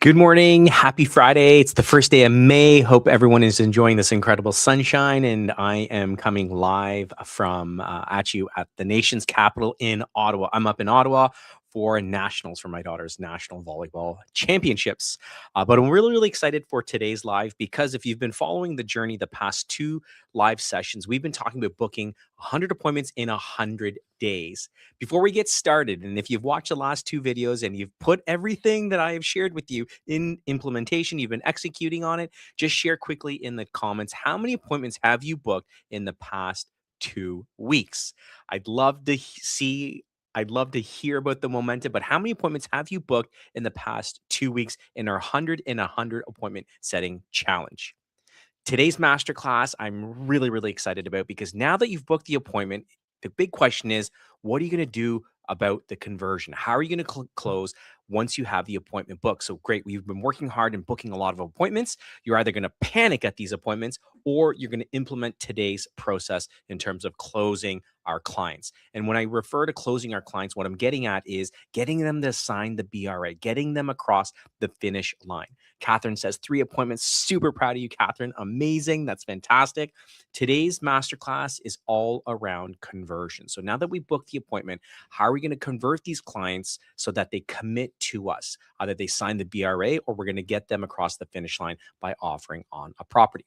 Good morning. Happy Friday. It's the first day of May. Hope everyone is enjoying this incredible sunshine. And I am coming live from at you at the nation's capital in Ottawa. I'm up in Ottawa for nationals for my daughter's national volleyball championships. But I'm really, really excited for today's live because if you've been following the journey the past two live sessions, we've been talking about booking 100 appointments in 100 days. Before we get started, and if you've watched the last two videos and you've put everything that I have shared with you in implementation, you've been executing on it, just share quickly in the comments, how many appointments have you booked in the past 2 weeks? I'd love to hear about the momentum, but how many appointments have you booked in the past 2 weeks in our 100 in 100 appointment setting challenge? Today's masterclass, I'm really, really excited about because now that you've booked the appointment, the big question is, what are you going to do about the conversion? How are you going to close once you have the appointment booked? So great. We've been working hard and booking a lot of appointments. You're either going to panic at these appointments or you're going to implement today's process in terms of closing our clients. And when I refer to closing our clients, what I'm getting at is getting them to sign the BRA, getting them across the finish line. Catherine says 3 appointments. Super proud of you, Catherine. Amazing. That's fantastic. Today's masterclass is all around conversion. So now that we booked the appointment, how are we going to convert these clients so that they commit to us? Either they sign the BRA or we're going to get them across the finish line by offering on a property.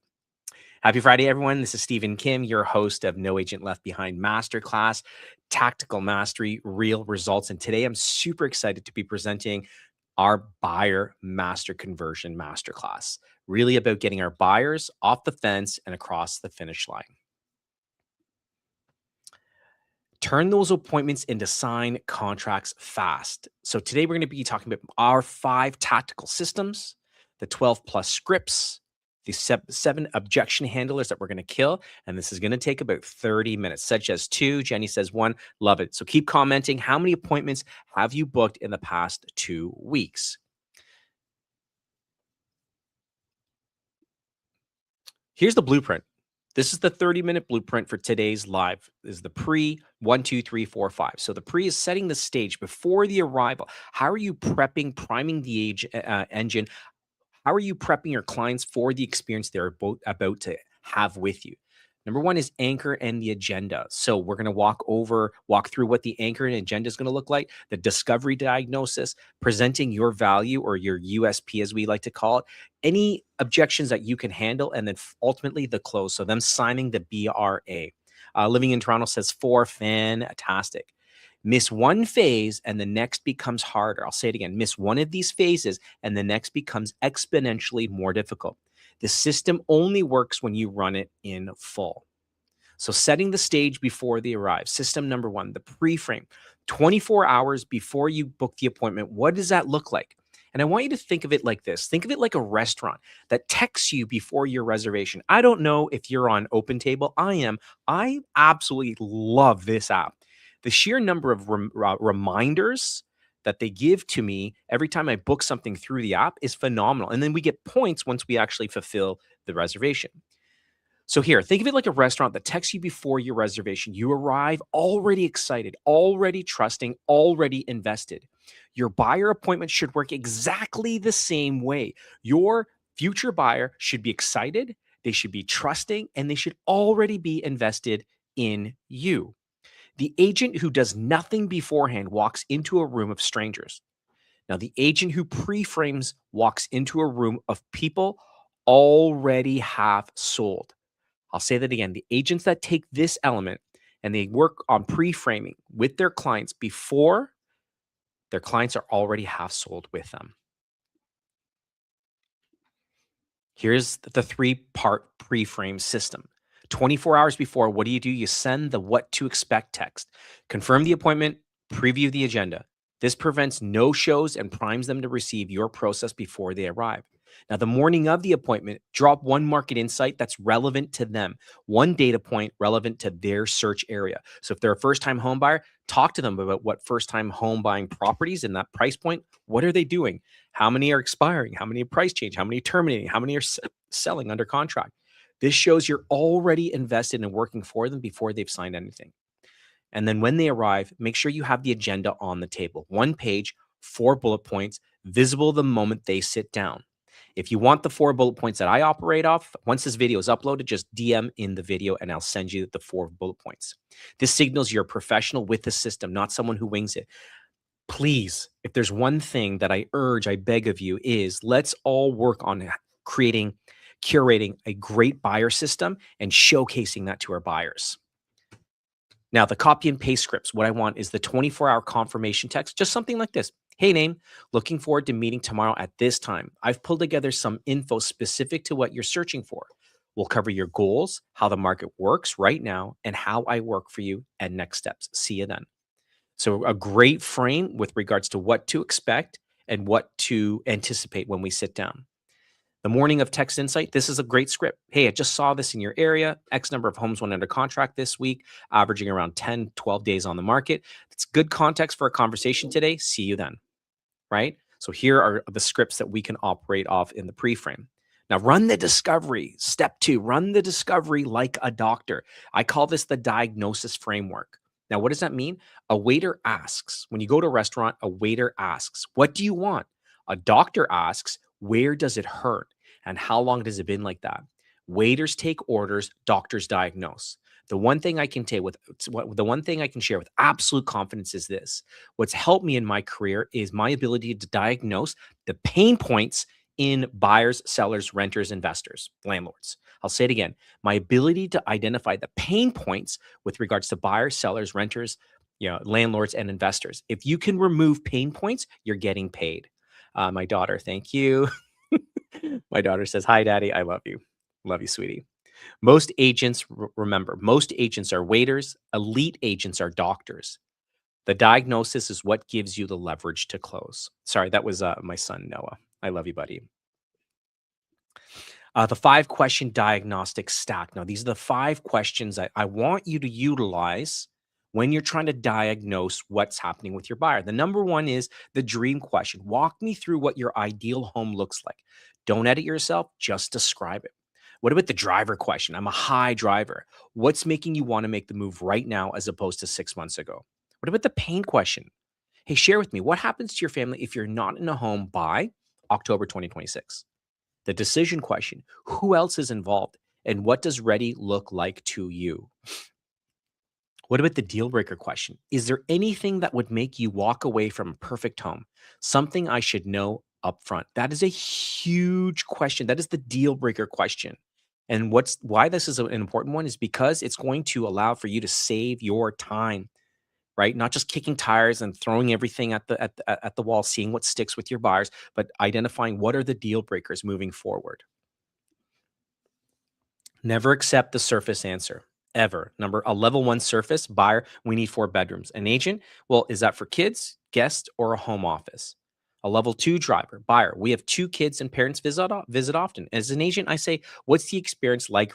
Happy Friday, everyone. This is Stephen Kim, your host of No Agent Left Behind Masterclass, Tactical Mastery, Real Results. And today I'm super excited to be presenting our Buyer Master Conversion Masterclass, really about getting our buyers off the fence and across the finish line. Turn those appointments into signed contracts fast. So today we're going to be talking about our 5 tactical systems, the 12 plus scripts, the 7 objection handlers that we're going to kill. And this is going to take about 30 minutes, such as 2. Jenny says 1. Love it. So keep commenting. How many appointments have you booked in the past 2 weeks? Here's the blueprint. This is the 30-minute blueprint for today's live. This is the pre 1, 2, 3, 4, 5. So the pre is setting the stage before the arrival. How are you prepping, priming the engine? How are you prepping your clients for the experience they're about to have with you? Number 1 is anchor and the agenda. So we're going to walk through what the anchor and agenda is going to look like, the discovery diagnosis, presenting your value or your USP, as we like to call it, any objections that you can handle, and then ultimately the close. So them signing the BRA. Living in Toronto says 4, fantastic. Miss one phase and the next becomes harder. I'll say it again. Miss one of these phases and the next becomes exponentially more difficult. The system only works when you run it in full. So setting the stage before they arrive. System number 1, the pre-frame. 24 hours before you book the appointment, what does that look like? And I want you to think of it like this. Think of it like a restaurant that texts you before your reservation. I don't know if you're on OpenTable. I am. I absolutely love this app. The sheer number of reminders that they give to me every time I book something through the app is phenomenal. And then we get points once we actually fulfill the reservation. So here, think of it like a restaurant that texts you before your reservation. You arrive already excited, already trusting, already invested. Your buyer appointment should work exactly the same way. Your future buyer should be excited, they should be trusting, and they should already be invested in you. The agent who does nothing beforehand walks into a room of strangers. Now, the agent who pre-frames walks into a room of people already have sold. I'll say that again. The agents that take this element and they work on pre-framing with their clients before their clients are already half sold with them. Here's the 3-part pre-frame system. 24 hours before, what do? You send the what to expect text. Confirm the appointment, preview the agenda. This prevents no-shows and primes them to receive your process before they arrive. Now, the morning of the appointment, drop 1 market insight that's relevant to them, 1 data point relevant to their search area. So if they're a first-time home buyer, talk to them about what first-time home buying properties in that price point, what are they doing? How many are expiring? How many are price change? How many are terminating? How many are selling under contract? This shows you're already invested in working for them before they've signed anything. And then when they arrive, make sure you have the agenda on the table. 1 page, 4 bullet points, visible the moment they sit down. If you want the 4 bullet points that I operate off, once this video is uploaded, just DM in the video and I'll send you the 4 bullet points. This signals you're a professional with the system, not someone who wings it. Please, if there's one thing that I urge, I beg of you, is let's all work on creating, curating a great buyer system and showcasing that to our buyers. Now, the copy and paste scripts, what I want is the 24-hour confirmation text, just something like this. Hey, name, looking forward to meeting tomorrow at this time. I've pulled together some info specific to what you're searching for. We'll cover your goals, how the market works right now, and how I work for you and next steps. See you then. So, a great frame with regards to what to expect and what to anticipate when we sit down. The morning of text insight, this is a great script. Hey, I just saw this in your area. X number of homes went under contract this week, averaging around 10, 12 days on the market. It's good context for a conversation today. See you then, right? So here are the scripts that we can operate off in the pre-frame. Now run the discovery. Step 2, run the discovery like a doctor. I call this the diagnosis framework. Now, what does that mean? A waiter asks, when you go to a restaurant, a waiter asks, what do you want? A doctor asks, where does it hurt? And how long has it been like that? Waiters take orders, doctors diagnose. The one thing I can the one thing I can share with absolute confidence is this. What's helped me in my career is my ability to diagnose the pain points in buyers, sellers, renters, investors, landlords. I'll say it again. My ability to identify the pain points with regards to buyers, sellers, renters, landlords, and investors. If you can remove pain points, you're getting paid. My daughter, thank you. My daughter says, hi, daddy. I love you. Love you, sweetie. Most agents, remember, most agents are waiters. Elite agents are doctors. The diagnosis is what gives you the leverage to close. Sorry, that was my son, Noah. I love you, buddy. The 5-question diagnostic stack. Now, these are the 5 questions I want you to utilize when you're trying to diagnose what's happening with your buyer. The number 1 is the dream question. Walk me through what your ideal home looks like. Don't edit yourself, just describe it. What about the driver question? I'm a high driver. What's making you want to make the move right now as opposed to 6 months ago? What about the pain question? Hey, share with me what happens to your family if you're not in a home by October 2026? The decision question, who else is involved and what does ready look like to you? What about the deal breaker question? Is there anything that would make you walk away from a perfect home? Something I should know upfront. That is a huge question. That is the deal breaker question. And why this is an important one is because it's going to allow for you to save your time, right? Not just kicking tires and throwing everything at the wall, seeing what sticks with your buyers, but identifying what are the deal breakers moving forward. Never accept the surface answer ever. A level 1 surface buyer, we need 4 bedrooms. An agent, well, is that for kids, guests, or a home office? A level 2 driver, buyer, we have 2 kids and parents visit often. As an agent, I say, what's the experience like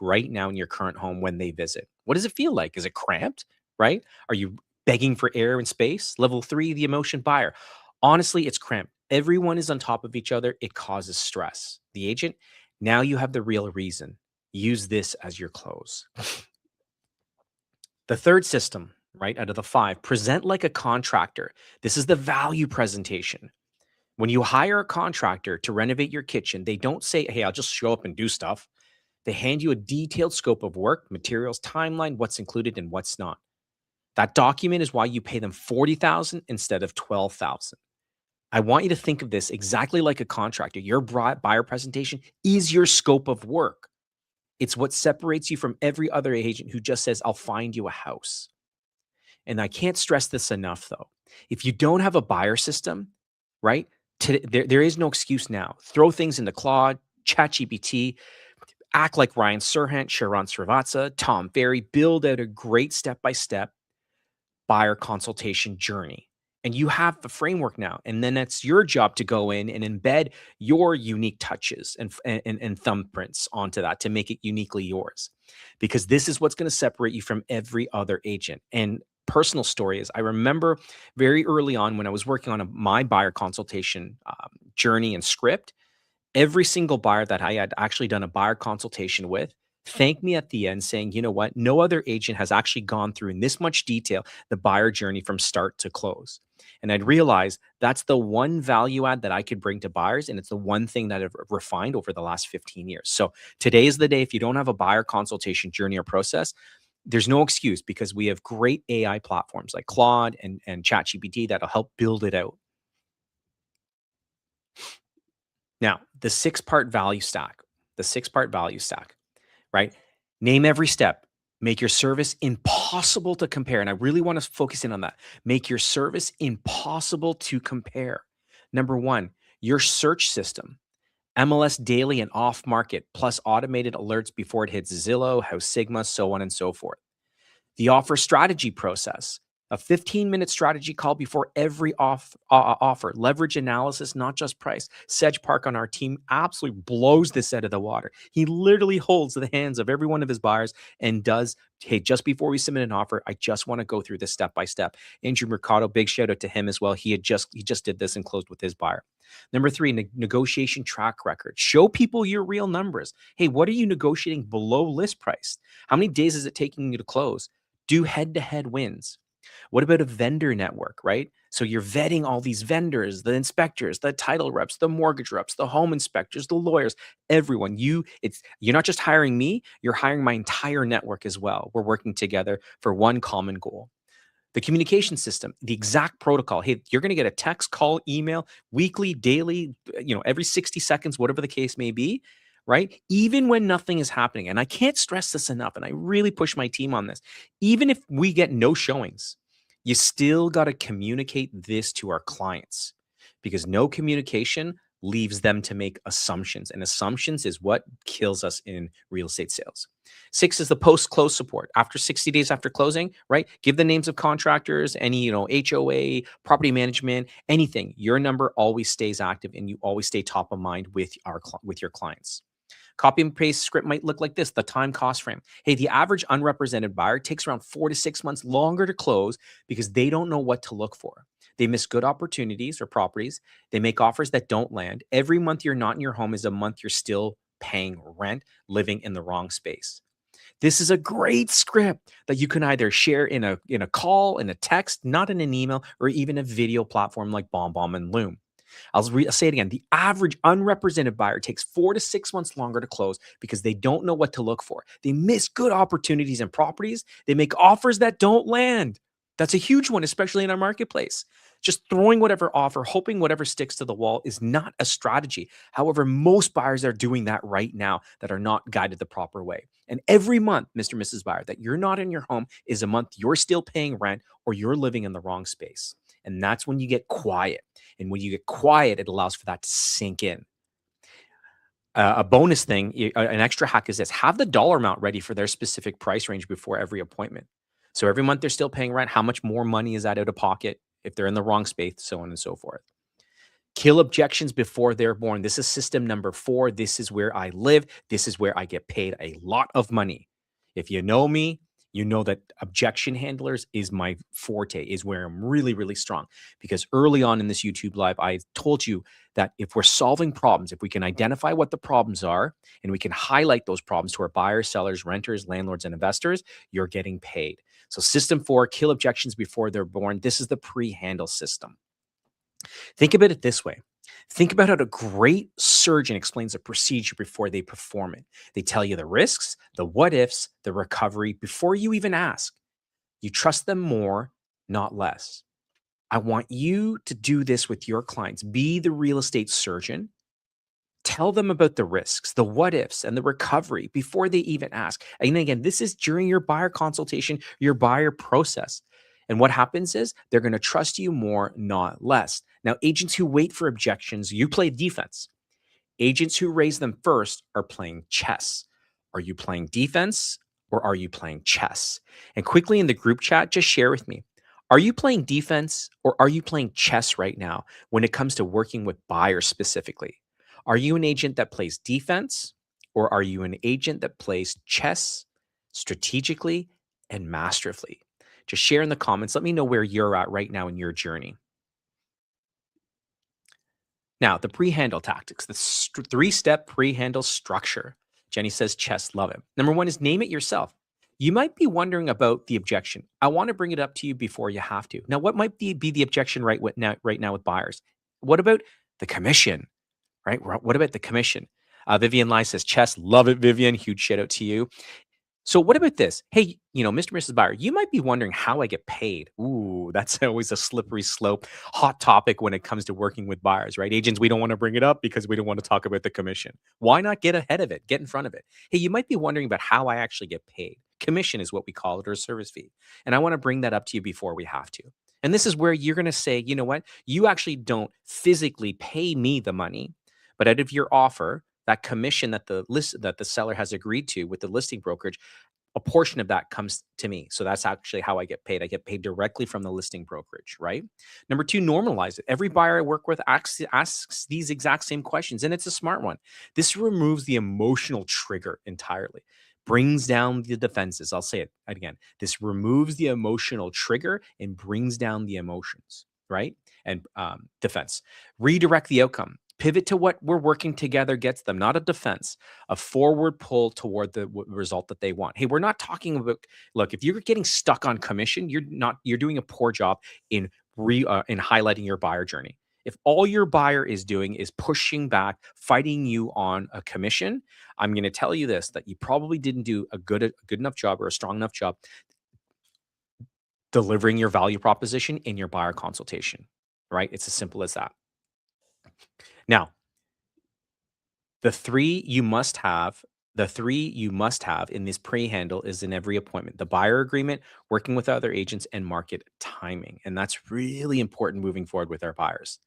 right now in your current home when they visit? What does it feel like? Is it cramped, right? Are you begging for air and space? Level 3, the emotion buyer. Honestly, it's cramped. Everyone is on top of each other. It causes stress. The agent, now you have the real reason. Use this as your close. The third system, right, out of the 5, present like a contractor. This is the value presentation. When you hire a contractor to renovate your kitchen, they don't say, hey, I'll just show up and do stuff. They hand you a detailed scope of work, materials, timeline, what's included and what's not. That document is why you pay them $40,000 instead of $12,000. I want you to think of this exactly like a contractor. Your buyer presentation is your scope of work. It's what separates you from every other agent who just says, I'll find you a house. And I can't stress this enough, though. If you don't have a buyer system, right, there is no excuse now. Throw things into Claude, ChatGPT, act like Ryan Serhant, Sharon Srivatsa, Tom Ferry, build out a great step-by-step buyer consultation journey. And you have the framework now. And then it's your job to go in and embed your unique touches and thumbprints onto that to make it uniquely yours. Because this is what's going to separate you from every other agent. And personal story is I remember very early on when I was working on my buyer consultation journey and script, every single buyer that I had actually done a buyer consultation with Thank me at the end saying, you know what? No other agent has actually gone through in this much detail the buyer journey from start to close. And I'd realize that's the one value add that I could bring to buyers. And it's the one thing that I've refined over the last 15 years. So today is the day. If you don't have a buyer consultation journey or process, there's no excuse because we have great AI platforms like Claude and ChatGPT that'll help build it out. Now, the 6 part value stack, right? Name every step. Make your service impossible to compare. And I really want to focus in on that. Make your service impossible to compare. Number one, your search system, MLS daily and off market, plus automated alerts before it hits Zillow, House Sigma, so on and so forth. The offer strategy process, a 15-minute strategy call before every offer, leverage analysis, not just price. Sedge Park on our team absolutely blows this out of the water. He literally holds the hands of every one of his buyers and does, hey, just before we submit an offer, I just want to go through this step by step. Andrew Mercado, big shout out to him as well. He just did this and closed with his buyer. Number three, negotiation track record. Show people your real numbers. Hey, what are you negotiating below list price? How many days is it taking you to close? Do head-to-head wins. What about a vendor network, right? So you're vetting all these vendors, the inspectors, the title reps, the mortgage reps, the home inspectors, the lawyers, everyone. You're not just hiring me, you're hiring my entire network as well. We're working together for one common goal. The communication system, the exact protocol. Hey, you're going to get a text, call, email, weekly, daily, every 60 seconds, whatever the case may be, right? Even when nothing is happening. And I can't stress this enough. And I really push my team on this. Even if we get no showings, you still got to communicate this to our clients because no communication leaves them to make assumptions. And assumptions is what kills us in real estate sales. 6 is the post-close support. After 60 days after closing, right? Give the names of contractors, any, HOA, property management, anything. Your number always stays active and you always stay top of mind with your clients. Copy and paste script might look like this, the time cost frame. Hey, the average unrepresented buyer takes around 4 to 6 months longer to close because they don't know what to look for. They miss good opportunities or properties. They make offers that don't land. Every month you're not in your home is a month you're still paying rent, living in the wrong space. This is a great script that you can either share in a call, in a text, not in an email, or even a video platform like BombBomb and Loom. I'll say it again. The average unrepresented buyer takes 4 to 6 months longer to close because they don't know what to look for. They miss good opportunities and properties. They make offers that don't land. That's a huge one, especially in our marketplace. Just throwing whatever offer, hoping whatever sticks to the wall is not a strategy. However, most buyers are doing that right now that are not guided the proper way. And every month, Mr. and Mrs. Buyer, that you're not in your home is a month you're still paying rent or you're living in the wrong space. And that's when you get quiet. And when you get quiet, it allows for that to sink in. A bonus thing, an extra hack is this: have the dollar amount ready for their specific price range before every appointment. So every month they're still paying rent. How much more money is that out of pocket if they're in the wrong space, so on and so forth. Kill objections before they're born. This is system number 4. This is where I live. This is where I get paid a lot of money. If you know me, you know that objection handlers is my forte, is where I'm really, really strong. Because early on in this YouTube live, I told you that if we're solving problems, if we can identify what the problems are and we can highlight those problems to our buyers, sellers, renters, landlords, and investors, you're getting paid. So system 4, kill objections before they're born. This is the pre-handle system. Think about it this way. Think about how a great surgeon explains a procedure before they perform it. They tell you the risks, the what ifs, the recovery before you even ask. You trust them more, not less. I want you to do this with your clients. Be the real estate surgeon. Tell them about the risks, the what ifs, and the recovery before they even ask. And again, this is during your buyer consultation, your buyer process. And what happens is they're going to trust you more, not less. Now, agents who wait for objections, you play defense. Agents who raise them first are playing chess. Are you playing defense or are you playing chess? And quickly in the group chat, just share with me. Are you playing defense or are you playing chess right now when it comes to working with buyers specifically? Are you an agent that plays defense or are you an agent that plays chess strategically and masterfully? Just share in the comments. Let me know where you're at right now in your journey. Now, the pre-handle tactics, the 3-step pre-handle structure. Jenny says chess, love it. Number one is name it yourself. You might be wondering about the objection. I want to bring it up to you before you have to. Now, what might be the objection right now with buyers? What about the commission? Right? What about the commission? Vivian Lai says chess, love it, Vivian. Huge shout out to you. So what about this? Hey, Mr. and Mrs. Buyer, you might be wondering how I get paid. Ooh, that's always a slippery slope, hot topic when it comes to working with buyers, right? Agents, we don't want to bring it up because we don't want to talk about the commission. Why not get ahead of it? Get in front of it. Hey, you might be wondering about how I actually get paid. Commission is what we call it, or a service fee. And I want to bring that up to you before we have to. And this is where you're going to say, you know what? You actually don't physically pay me the money, but out of your offer, that commission that the seller has agreed to with the listing brokerage, a portion of that comes to me. So that's actually how I get paid. I get paid directly from the listing brokerage, right? Number two, normalize it. Every buyer I work with asks these exact same questions, and it's a smart one. This removes the emotional trigger entirely, brings down the defenses. I'll say it again. This removes the emotional trigger and brings down the emotions, right? And defense. Redirect the outcome. Pivot to what we're working together gets them, not a defense, a forward pull toward the result that they want. Hey, we're not talking about, look, if you're getting stuck on commission, you're doing a poor job in highlighting your buyer journey. If all your buyer is doing is pushing back, fighting you on a commission, I'm going to tell you this, that you probably didn't do a good enough job or a strong enough job delivering your value proposition in your buyer consultation, right? It's as simple as that. Now, The three you must have, the three you must have in this pre-handle is in every appointment: the buyer agreement, working with other agents, and market timing. And that's really important moving forward with our buyers.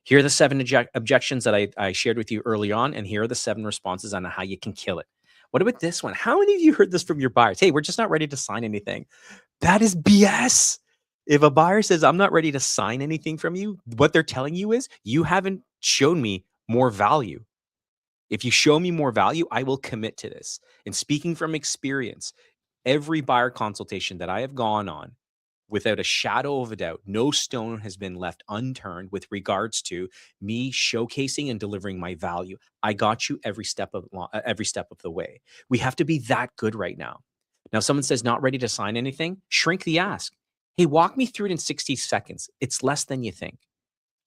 Here are the seven objections that I shared with you early on, and here are the seven responses on how you can kill it. What about this one? How many of you heard this from your buyers? Hey, we're just not ready to sign anything. That is BS. If a buyer says, I'm not ready to sign anything from you, what they're telling you is, you haven't shown me more value. If you show me more value, I will commit to this. And speaking from experience, every buyer consultation that I have gone on, without a shadow of a doubt, no stone has been left unturned with regards to me showcasing and delivering my value. I got you every step of the way. We have to be that good right now. Now, if someone says not ready to sign anything, shrink the ask. Hey, walk me through it in 60 seconds. It's less than you think,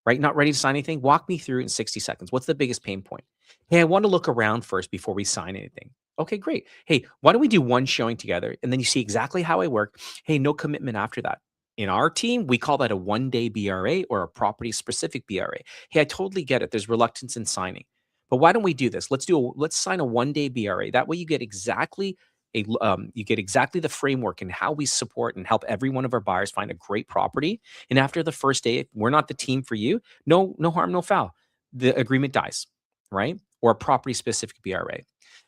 right? Not ready to sign anything? Walk me through it in 60 seconds. What's the biggest pain point? Hey, I want to look around first before we sign anything. Okay, great. Hey, why don't we do one showing together and then you see exactly how I work? Hey, no commitment after that. In our team, we call that a 1-day BRA or a property specific BRA. Hey, I totally get it. There's reluctance in signing. But why don't we do this? Let's sign a 1-day BRA. That way you get exactly the framework and how we support and help every one of our buyers find a great property. And after the first day, if we're not the team for you, no harm, no foul. The agreement dies, right? Or a property specific BRA.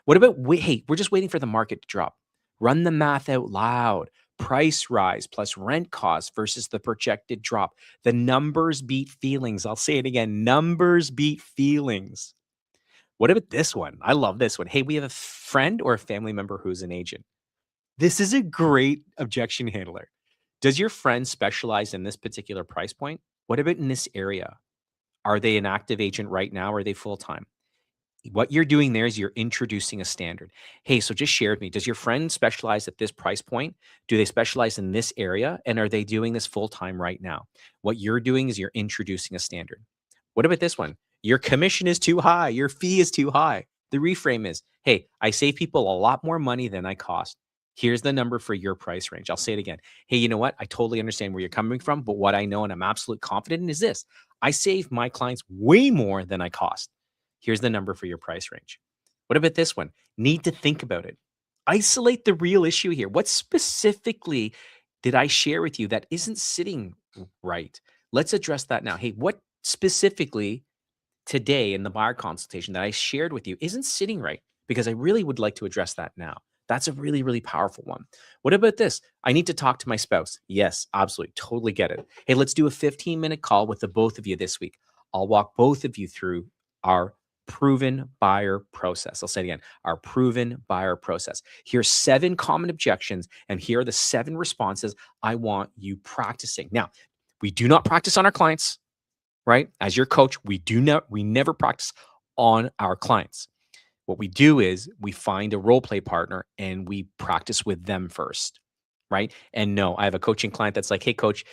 What about hey, we're just waiting for the market to drop. Run the math out loud. Price rise plus rent cost versus the projected drop. The numbers beat feelings. I'll say it again. Numbers beat feelings. What about this one? I love this one. Hey, we have a friend or a family member who's an agent. This is a great objection handler. Does your friend specialize in this particular price point? What about in this area? Are they an active agent right now? Or are they full time? What you're doing there is you're introducing a standard. Hey, so just share with me. Does your friend specialize at this price point? Do they specialize in this area? And are they doing this full time right now? What you're doing is you're introducing a standard. What about this one? Your commission is too high. Your fee is too high. The reframe is, hey, I save people a lot more money than I cost. Here's the number for your price range. I'll say it again. Hey, you know what? I totally understand where you're coming from, but what I know and I'm absolutely confident in is this: I save my clients way more than I cost. Here's the number for your price range. What about this one? Need to think about it. Isolate the real issue here. What specifically did I share with you that isn't sitting right? Let's address that now. Hey, what specifically today in the buyer consultation that I shared with you isn't sitting right? Because I really would like to address that now. That's a really, really powerful one. What about this? I need to talk to my spouse. Yes, absolutely. Totally get it. Hey, let's do a 15-minute call with the both of you this week. I'll walk both of you through our proven buyer process. I'll say it again, our proven buyer process. Here's 7 common objections, and here are the 7 responses I want you practicing. Now, we do not practice on our clients, right? As your coach, we never practice on our clients. What we do is we find a role play partner and we practice with them first, right? And no, I have a coaching client that's like, "Hey, coach,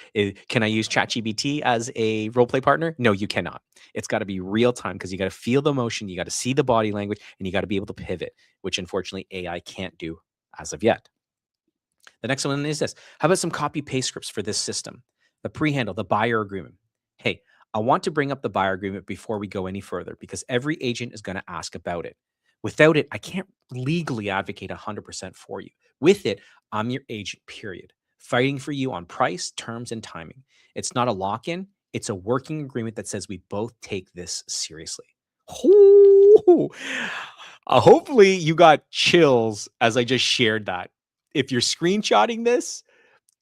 can I use ChatGPT as a role play partner?" No, you cannot. It's got to be real time because you got to feel the emotion, you got to see the body language, and you got to be able to pivot, which unfortunately AI can't do as of yet. The next one is this. How about some copy paste scripts for this system? The pre-handle, the buyer agreement. Hey, I want to bring up the buyer agreement before we go any further because every agent is going to ask about it. Without it, I can't legally advocate 100% for you. With it, I'm your agent, period. Fighting for you on price, terms, and timing. It's not a lock in, it's a working agreement that says we both take this seriously. Ooh. Hopefully, you got chills as I just shared that. If you're screenshotting this,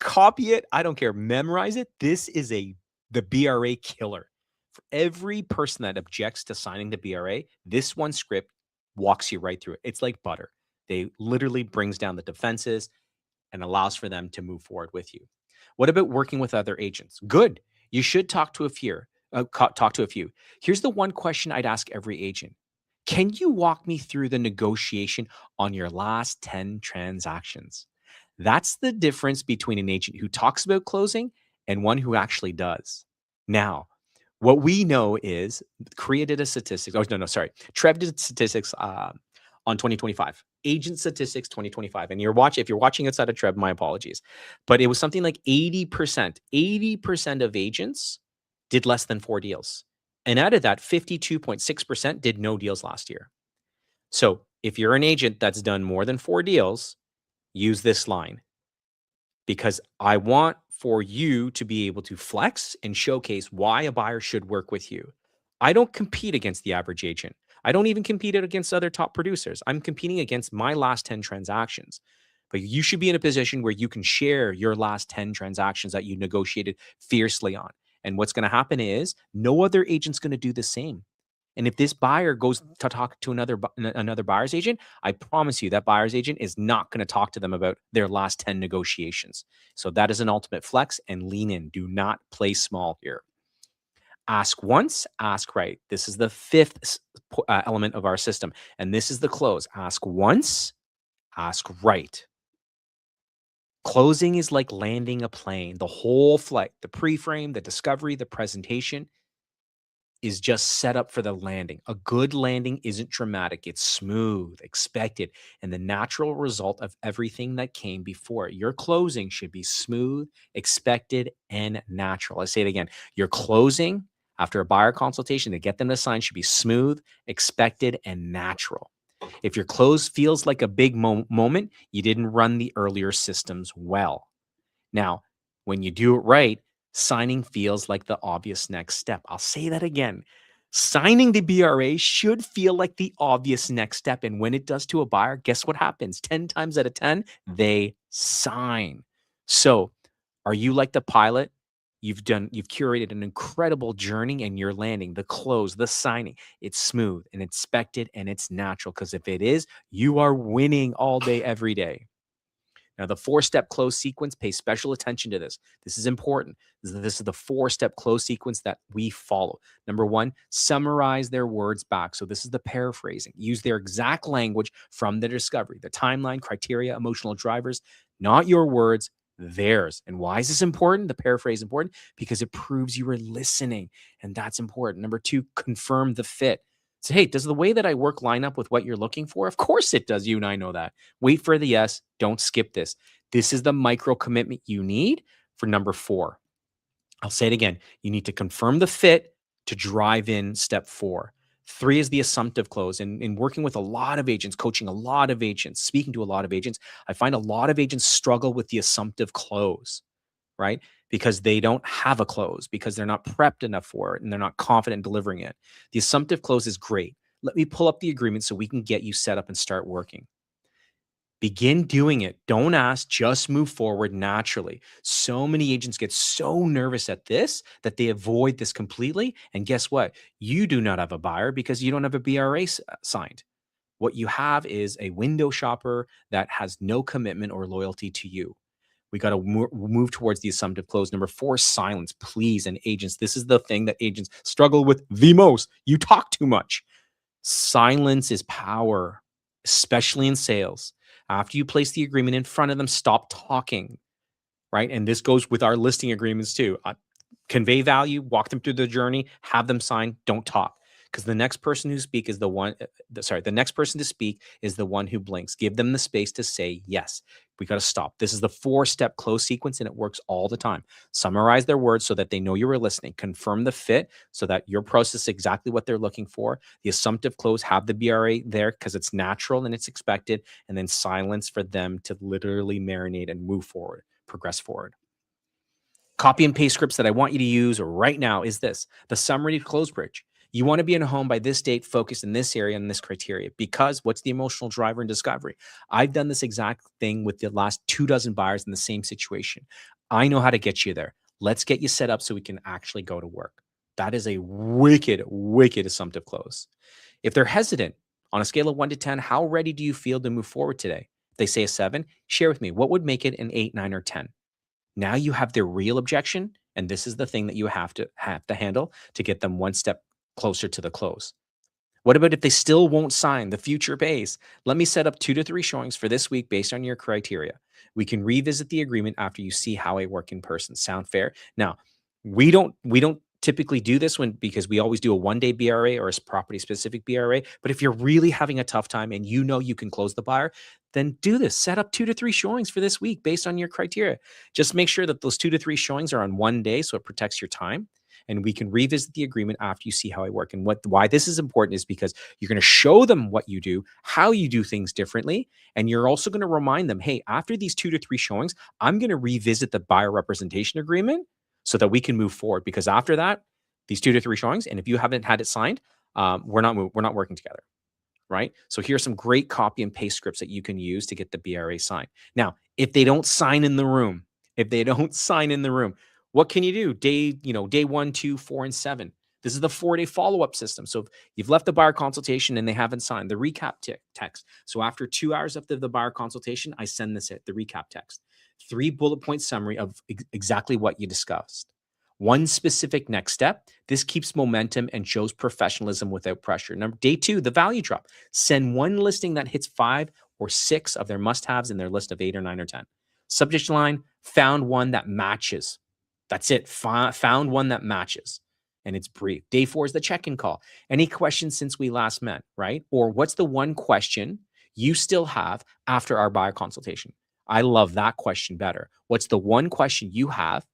copy it. I don't care. Memorize it. This is the BRA killer. For every person that objects to signing the BRA, this one script walks you right through it. It's like butter. They literally brings down the defenses and allows for them to move forward with you. What about working with other agents? Good. You should talk to a few. Talk to a few. Here's the one question I'd ask every agent. Can you walk me through the negotiation on your last 10 transactions? That's the difference between an agent who talks about closing and one who actually does. Now, what we know is Korea did a statistics. Oh, no, sorry. Trev did statistics on 2025. Agent statistics 2025. And if you're watching outside of Trev, my apologies. But it was something like 80% of agents did less than 4 deals. And out of that, 52.6% did no deals last year. So if you're an agent that's done more than 4 deals, use this line because I want for you to be able to flex and showcase why a buyer should work with you. I don't compete against the average agent. I don't even compete against other top producers. I'm competing against my last 10 transactions. But you should be in a position where you can share your last 10 transactions that you negotiated fiercely on. And what's going to happen is no other agent's going to do the same. And if this buyer goes to talk to another buyer's agent, I promise you that buyer's agent is not going to talk to them about their last 10 negotiations. So that is an ultimate flex and lean in. Do not play small here. Ask once, ask right. This is the fifth element of our system. And this is the close. Ask once, ask right. Closing is like landing a plane. The whole flight, the pre-frame, the discovery, the presentation is just set up for the landing. A good landing isn't dramatic. It's smooth, expected, and the natural result of everything that came before it. Your closing should be smooth, expected, and natural. I say it again. Your closing after a buyer consultation to get them to sign should be smooth, expected, and natural. If your close feels like a big moment, you didn't run the earlier systems well. Now, when you do it right, signing feels like the obvious next step. I'll say that again. Signing the BRA should feel like the obvious next step. And when it does to a buyer, guess what happens? 10 times out of 10, they sign. So, are you like the pilot? You've curated an incredible journey and you're landing the close, the signing. It's smooth and expected and it's natural because if it is, you are winning all day, every day. Now, the 4-step close sequence, pay special attention to this. This is important. This is the 4-step close sequence that we follow. Number 1, summarize their words back. So this is the paraphrasing. Use their exact language from the discovery, the timeline, criteria, emotional drivers, not your words, theirs. And why is this important? The paraphrase is important because it proves you were listening, and that's important. Number 2, confirm the fit. So, hey, does the way that I work line up with what you're looking for? Of course it does. You and I know that. Wait for the yes. Don't skip this. This is the micro commitment you need for number 4. I'll say it again. You need to confirm the fit to drive in step 4. 3 is the assumptive close. And in working with a lot of agents, coaching a lot of agents, speaking to a lot of agents, I find a lot of agents struggle with the assumptive close, right? Because they don't have a close, because they're not prepped enough for it, and they're not confident in delivering it. The assumptive close is great. Let me pull up the agreement so we can get you set up and start working. Begin doing it. Don't ask, just move forward naturally. So many agents get so nervous at this that they avoid this completely. And guess what? You do not have a buyer because you don't have a BRA signed. What you have is a window shopper that has no commitment or loyalty to you. We got to move towards the assumptive close. Number 4, silence, please. And agents, this is the thing that agents struggle with the most. You talk too much. Silence is power, especially in sales. After you place the agreement in front of them, stop talking, right? And this goes with our listing agreements too. Convey value, walk them through the journey, have them sign, don't talk. Because the next person who speak is the one, the next person to speak is the one who blinks. Give them the space to say yes. We got to stop. This is the 4-step close sequence and it works all the time. Summarize their words so that they know you were listening. Confirm the fit so that your process is exactly what they're looking for. The assumptive close, have the BRA there because it's natural and it's expected. And then silence for them to literally marinate and move forward, progress forward. Copy and paste scripts that I want you to use right now is this: the summary to close bridge. You want to be in a home by this date, focused in this area and this criteria, because what's the emotional driver in discovery? I've done this exact thing with the last 24 buyers in the same situation. I know how to get you there. Let's get you set up so we can actually go to work. That is a wicked, wicked assumptive close. If they're hesitant on a scale of 1 to 10, how ready do you feel to move forward today? If they say a 7, share with me what would make it an 8, 9, or 10. Now you have their real objection, and this is the thing that you have to handle to get them one step closer to the close. What about if they still won't sign the future base? Let me set up 2 to 3 showings for this week based on your criteria. We can revisit the agreement after you see how I work in person. Sound fair? Now, we don't typically do this because we always do a 1-day BRA or a property specific BRA. But if you're really having a tough time and you know you can close the buyer, then do this. Set up 2 to 3 showings for this week based on your criteria. Just make sure that those 2 to 3 showings are on 1 day so it protects your time, and we can revisit the agreement after you see how I work. And why this is important is because you're going to show them what you do, how you do things differently, and you're also going to remind them, hey, after these 2 to 3 showings, I'm going to revisit the buyer representation agreement so that we can move forward. Because after that, these 2 to 3 showings, and if you haven't had it signed, we're not working together. Right? So here's some great copy and paste scripts that you can use to get the BRA signed. Now, if they don't sign in the room, what can you do? Day 1, 2, 4, and 7. This is the 4-day follow-up system. So if you've left the buyer consultation and they haven't signed, the recap text. So after 2 hours after the buyer consultation, I send the recap text. 3 bullet point summary of exactly what you discussed. 1 specific next step. This keeps momentum and shows professionalism without pressure. Day 2, the value drop. Send 1 listing that hits 5 or 6 of their must-haves in their list of 8 or 9 or 10. Subject line, found one that matches. That's it. Found one that matches. And it's brief. Day 4 is the check-in call. Any questions since we last met, right? Or what's the one question you still have after our buyer consultation? I love that question better. What's the one question you have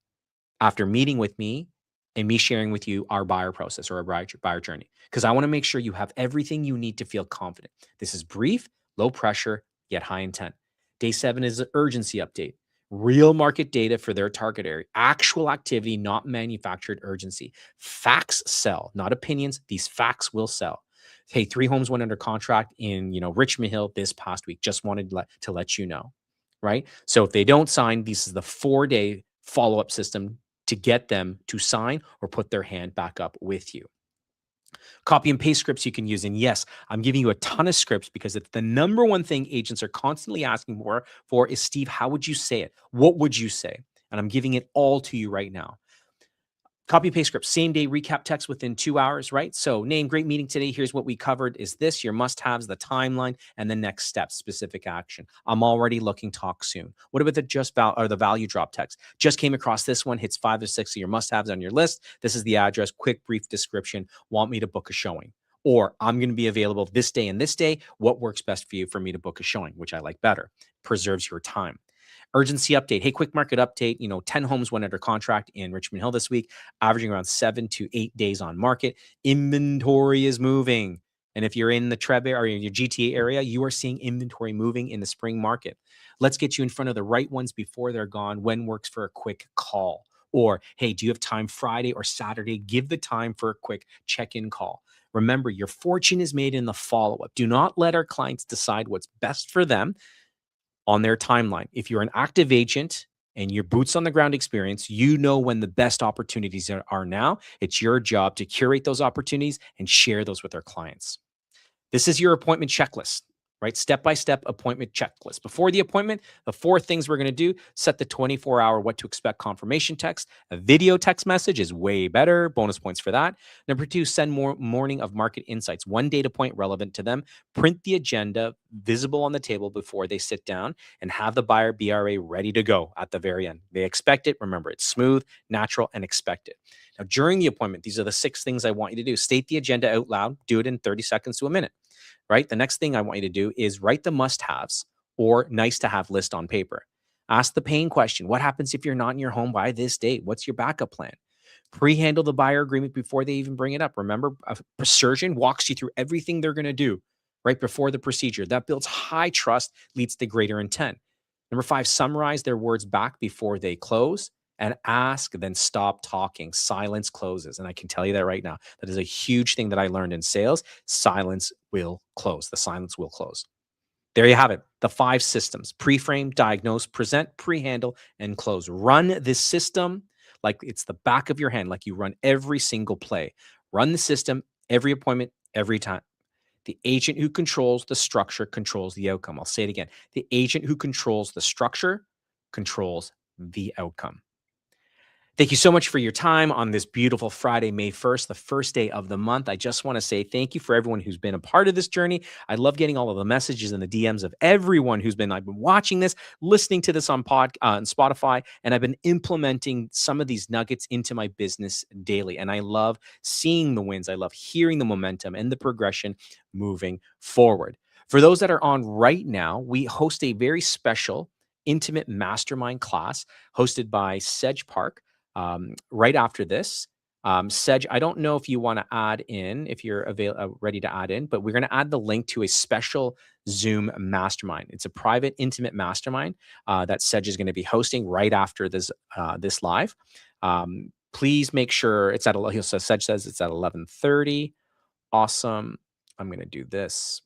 after meeting with me and me sharing with you our buyer process or our buyer journey? Because I want to make sure you have everything you need to feel confident. This is brief, low pressure, yet high intent. Day 7 is an urgency update. Real market data for their target area. Actual activity, not manufactured urgency. Facts sell, not opinions. These facts will sell. Hey, 3 homes went under contract in Richmond Hill this past week. Just wanted to let you know, right? So if they don't sign, this is the 4-day follow-up system to get them to sign or put their hand back up with you. Copy and paste scripts you can use. And yes, I'm giving you a ton of scripts because it's the number one thing agents are constantly asking for is, Steve, how would you say it? What would you say? And I'm giving it all to you right now. Copy paste script, same day recap text within 2 hours, right? So name, great meeting today. Here's what we covered is this, your must-haves, the timeline, and the next steps, specific action. I'm already looking, talk soon. What about the value drop text? Just came across this one, hits 5 or 6 of your must-haves on your list. This is the address, quick, brief description. Want me to book a showing? Or I'm going to be available this day and this day. What works best for you for me to book a showing, which I like better, preserves your time. Urgency update. Hey, quick market update. 10 homes went under contract in Richmond Hill this week, averaging around 7 to 8 days on market. Inventory is moving. And if you're in the Treb area or in your GTA area, you are seeing inventory moving in the spring market. Let's get you in front of the right ones before they're gone. When works for a quick call? Or, hey, do you have time Friday or Saturday? Give the time for a quick check-in call. Remember, your fortune is made in the follow-up. Do not let our clients decide what's best for them on their timeline. If you're an active agent and your boots on the ground experience, you know when the best opportunities are now. It's your job to curate those opportunities and share those with our clients. This is your appointment checklist. right? Step-by-step appointment checklist. Before the appointment, the four things we're going to do: set the 24-hour what to expect confirmation text. A video text message is way better. Bonus points for that. Number two, send more morning of market insights, one data point relevant to them. Print the agenda visible on the table before they sit down, and have the buyer BRA ready to go at the very end. They expect it. Remember, it's smooth, natural, and expected. Now, during the appointment, these are the six things I want you to do. State the agenda out loud. Do it in 30 seconds to a minute, right? The next thing I want you to do is write the must-haves or nice-to-have list on paper. Ask the pain question. What happens if you're not in your home by this date? What's your backup plan? Pre-handle the buyer agreement before they even bring it up. Remember, a surgeon walks you through everything they're going to do right before the procedure. That builds high trust, leads to greater intent. Number five, summarize their words back before they close, and ask, then stop talking. Silence closes. And I can tell you that right now. That is a huge thing that I learned in sales. Silence will close. The silence will close. There you have it. The five systems: pre-frame, diagnose, present, pre-handle, and close. Run this system like it's the back of your hand, like you run every single play. Run the system, every appointment, every time. The agent who controls the structure controls the outcome. I'll say it again. The agent who controls the structure controls the outcome. Thank you so much for your time on this beautiful Friday, May 1st, the first day of the month. I just want to say thank you for everyone who's been a part of this journey. I love getting all of the messages and the DMs of everyone I've been watching this, listening to this on on Spotify, and I've been implementing some of these nuggets into my business daily. And I love seeing the wins. I love hearing the momentum and the progression moving forward. For those that are on right now, we host a very special intimate mastermind class hosted by Sedge Park right after this. Sedge, I don't know if you want to add in, if you're ready to add in, but we're going to add the link to a special Zoom mastermind. It's a private, intimate mastermind that Sedge is going to be hosting right after this live. Please make sure it's so Sedge says it's at 11:30. Awesome. I'm going to do this.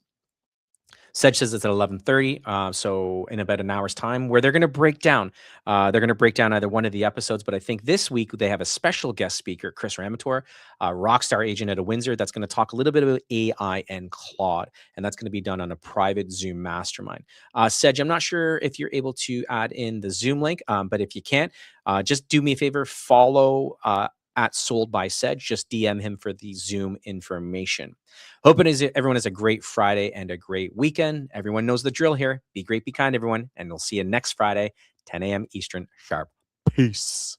Sedge says it's at 11:30, so in about an hour's time, where they're going to break down. They're going to break down either one of the episodes, but I think this week they have a special guest speaker, Chris Ramator, a rockstar agent at a Windsor, that's going to talk a little bit about AI and Claude, and that's going to be done on a private Zoom mastermind. Sedge, I'm not sure if you're able to add in the Zoom link, but if you can't, just do me a favor, follow at Sold by Sedge. Just DM him for the Zoom information. Hoping everyone has a great Friday and a great weekend. Everyone knows the drill here. Be great, be kind, everyone. And we'll see you next Friday, 10 a.m. Eastern sharp. Peace.